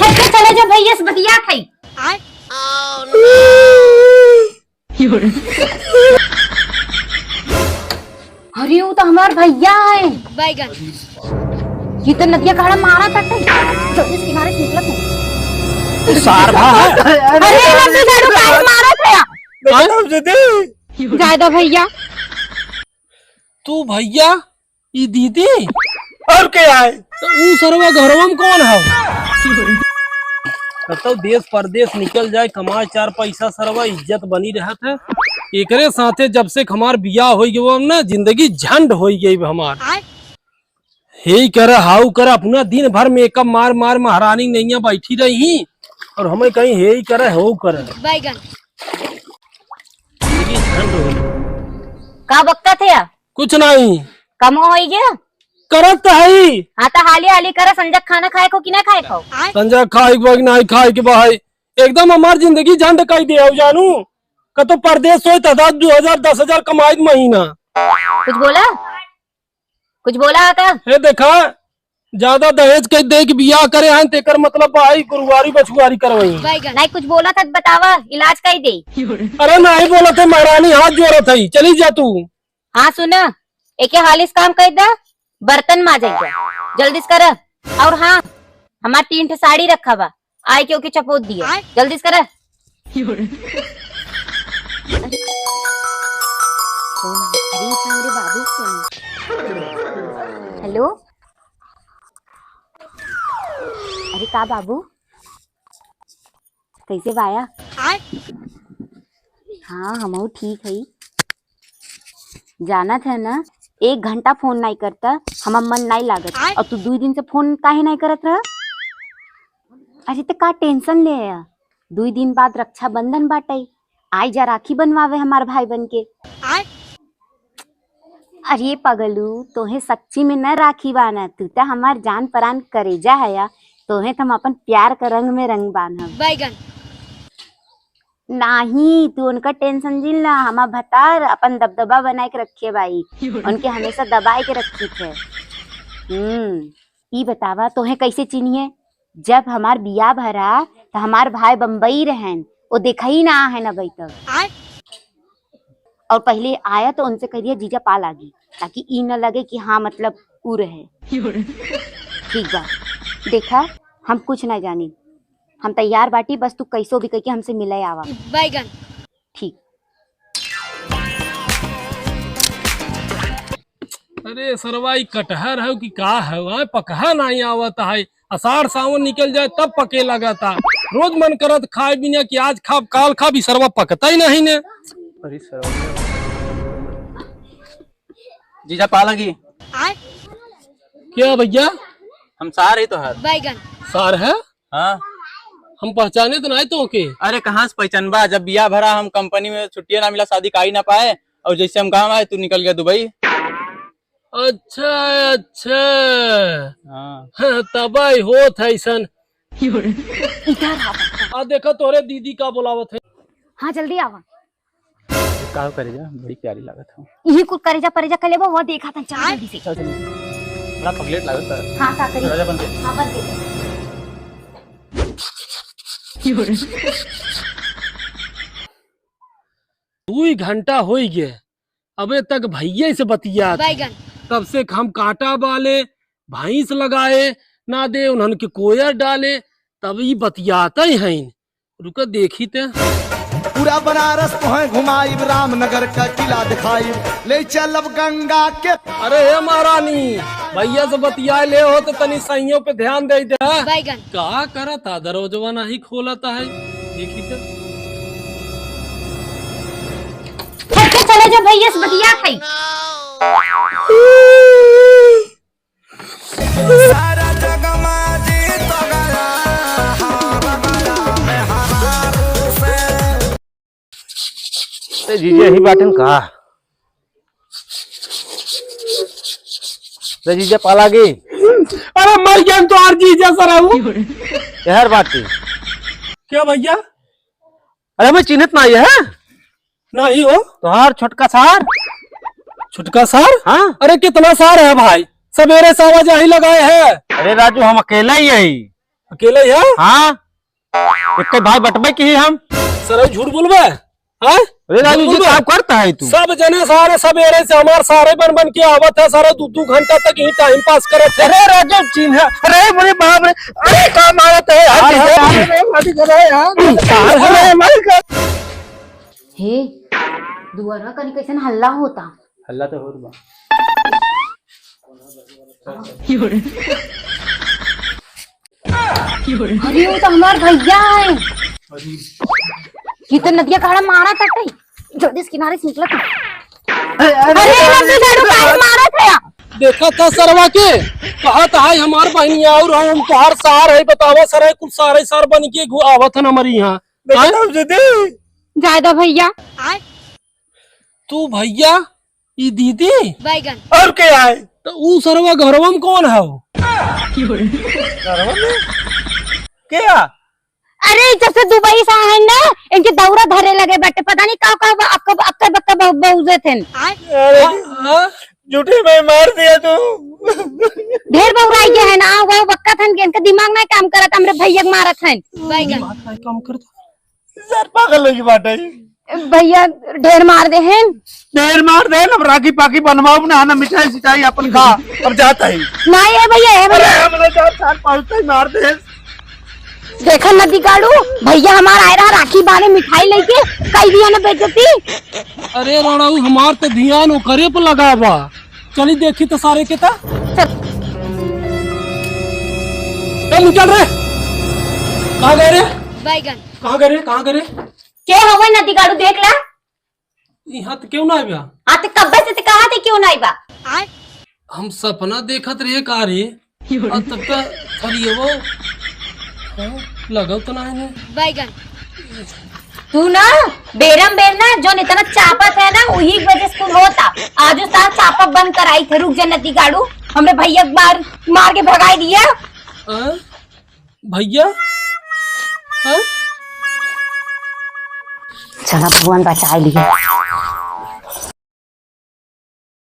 चले जो भैया से बतिया खाई। अरे वो तो हमार भैया है। बैगन ये तो नदिया काड़ा मारा था जल्दी से किनारे निकला तू सार भाई। अरे नदी दारू काहे मारा था जायदा भैया। तू भैया ये दीदी और क्या है वो सरवा घरवा में कौन है? तो देश परदेश निकल जाए कमाए चार पैसा सरवा इज्जत बनी रहत है। एकरे साथे जब से हमार बियाह हो गया ना जिंदगी झंड हो गई हमार। हे करे हाउ करे अपना दिन भर मेकअप मार मार महारानी नैया बैठी रही और हमें कहीं हे करे हो करे बैगन झंड हो का बकता थे या? कुछ नहीं कम हो गया करत है। हाँ तो हाली हाली करे संजय खाना खाए को कि ना खाए को संजय खाए के नहीं खाए के भाई एकदम हमार जिंदगी झंड कई दे जानू का तो परदेश हो 2000 10,000 कमाई महीना। कुछ बोला था हे देखा ज्यादा दहेज के दे के बियाह करे हैं तेकर मतलब भाई गुरुवारी बछुआरी करवाई नहीं कुछ बोला था बतावा इलाज कई दे। अरे नहीं बोला थे महारानी हाथ जोड़ा था चली जा तू। हाँ सुन एक हालिस काम कर दा बर्तन माजेगा जल्दी से कर। और हाँ हमार 3 ठे साड़ी रखा बा आए क्योंकि चपोत दिया जल्दी से कर। हेलो अरे का बाबू कैसे बाया? हाँ हम ठीक है। जाना था ना 1 घंटा फोन नहीं करता हमार मन नहीं लागत और तू 2 दिन से फोन काहे नहीं करत रहा? अरे तो का टेंशन ले 2 दिन बाद रक्षाबंधन बाटे आई जा राखी बनवावे हमार भाई बन के। अरे पगलू तोहे सच्ची में न राखी बाना तू तो हमार जान परान करेजा है या तोहे तो हम अपन प्यार का रंग में रंग बाना बैगन नहीं तू उनका टेंशन जिल ना हमार भतार अपन दबदबा बनाए के रखे भाई उनके हमेशा दबाए के रखी थे। ई बतावा तोहे कैसे चिन्हिए जब हमार बिया भरा तो हमार भाई बम्बई रहन वो देखा ही ना है ना भाई तक और पहले आया तो उनसे कह दिया जीजा पा लागी ताकि ई न लगे कि हाँ मतलब ऊ रहे। ठीक बा देखा हम कुछ ना जानी हम तैयार बाटी बस तू कैसो भी कह के हमसे मिले आवा बैगन ठीक। अरे सरवाई कटहर है कि का है वहाँ पकहा नहीं आवता है। आषाढ़ सावन निकल जाए तब पके लगा था रोज मन करत खाए बिना कि आज खा काल खा भी सरवा पकता ही नहीं ने। अरे जीजा पालगी क्या भैया हम सार ही तो है बैगन सार है। हाँ हम पहचाने तो नहीं तो के। अरे कहाँ से पहचानबा जब बिया भरा हम कंपनी में छुट्टियां ना मिला शादी का ही ना पाए और जैसे हम काम आए तू निकल गया दुबई। अच्छा अच्छा हाँ तब होत है सन। देखा तोरे दीदी का बुलावत है। हाँ जल्दी आवा का करेजा बड़ी प्यारी लागत है यही कुछ करेजा परेजा कर लेबो वो देखा था चल जल्दी से चल बड़ा पगलेट लागत है। हाँ का करी दरवाजा बंद कर। हाँ बंद कर 2 घंटा हो गए अबे तक भैया से बतिया बैगन तब से हम कांटा बाले भैंस लगाए ना दे उन्हन के कोयर डाले तब ये बतियाता ही हैं। रुका देखी ते पूरा बनारस तो है घुमाई रामनगर का किला दिखाई ले चलब गंगा के। अरे हे महारानी भैया से बतिया ले हो तो तनी सहियों पे ध्यान दे दे। बैगन का करता दरवाजा नहीं खोलता है देखी ते चले जो भैया से बतिया खाई। सारा जग माजी तो गया जीजा ही बाटन का जीजा पालागी। अरे मर गया तो आर जीजा सर यार बाटी क्या भैया? अरे मैं चिन्हत ना है नहीं हो तोहार छोटका सार। छुटका सार? हाँ अरे कितना सार है भाई सवेरे 7 बजे ही लगाए हैं। अरे राजू हम अकेला ही है अकेले है? हाँ एक भाई बटबे की ही हम। सर झूठ बोलबे? हाँ अरे राजू जी काम करता है तू। सब जने सारे सवेरे से हमारे सारे बन बन के आवत है, सारा 2-2 घंटा तक ही टाइम पास करत है। अरे राजू चिन्ह, अरे मेरे बाप रे, अरे काम आवत है हे दुआरा कनी कैसन हल्ला होता। हल्ला तो हो रहा। अरे वो तो हमार भैया है। ये तो नदिया काड़ा मारा था जल्दी इस किनारे से निकला था। अरे नदी गाड़ू काहे मारा था? देखा था सरवा के कहा था हमार बहनी और हम तोहार सार है, बतावा सर कुछ सारे सार बन के आवत है हमारी यहाँ। ज्यादा भैया तू भैया ये दीदी बैगन और क्या है? तो ऊ सरवा घरवा में कौन है? क्या? अरे जब से दुबई से आए ना इनके दौरा धरे लगे बैठे, पता नहीं कब अक्का बक्का बहुजे थे। झूठे में मार दिया तू। ढेर बहुराई के है ना वो बक्का थन के इनका दिमाग ना काम करत, हमरे भैया के मारत हन। बैगन काम करता सर पागल होगी बात है। भैया ढेर मार दे हैं। ढेर मार दे ना, राखी पाकी बनवाओ ना, ना मिठाई सिटाई अपन खा अब जाता है। नहीं है भैया, है भैया। अरे हमने 4 साल पहुंचते ही मार दे। देखा नदी काड़ू भैया हमारा आए रहा राखी बाने मिठाई लेके कई दिया ना बेचती। अरे राणाऊ हमार तो ध्यान करे पर लगा बा। चली देखी तो सारे के था निकल रहे। कहाँ गए रे? बैगन कहाँ गए रे? कहाँ गए रे? के हवे नदी काड़ू देख ला। यहाँ तो क्यों ना आया? आते कब्बे से कहा थे क्यों नहीं बा? हम सपना देखत रहे का रे और तब तक अरे वो लगा तो ना है बैगन तू ना बेरम बेर ना जो इतना चापत है ना वही वजह से कुल होता। आज उस चापक बंद कराई थे। रुक जा नदी गाड़ू, हमरे भैया मार के भगाई दिया। भैया चला भगवान बचा लिया।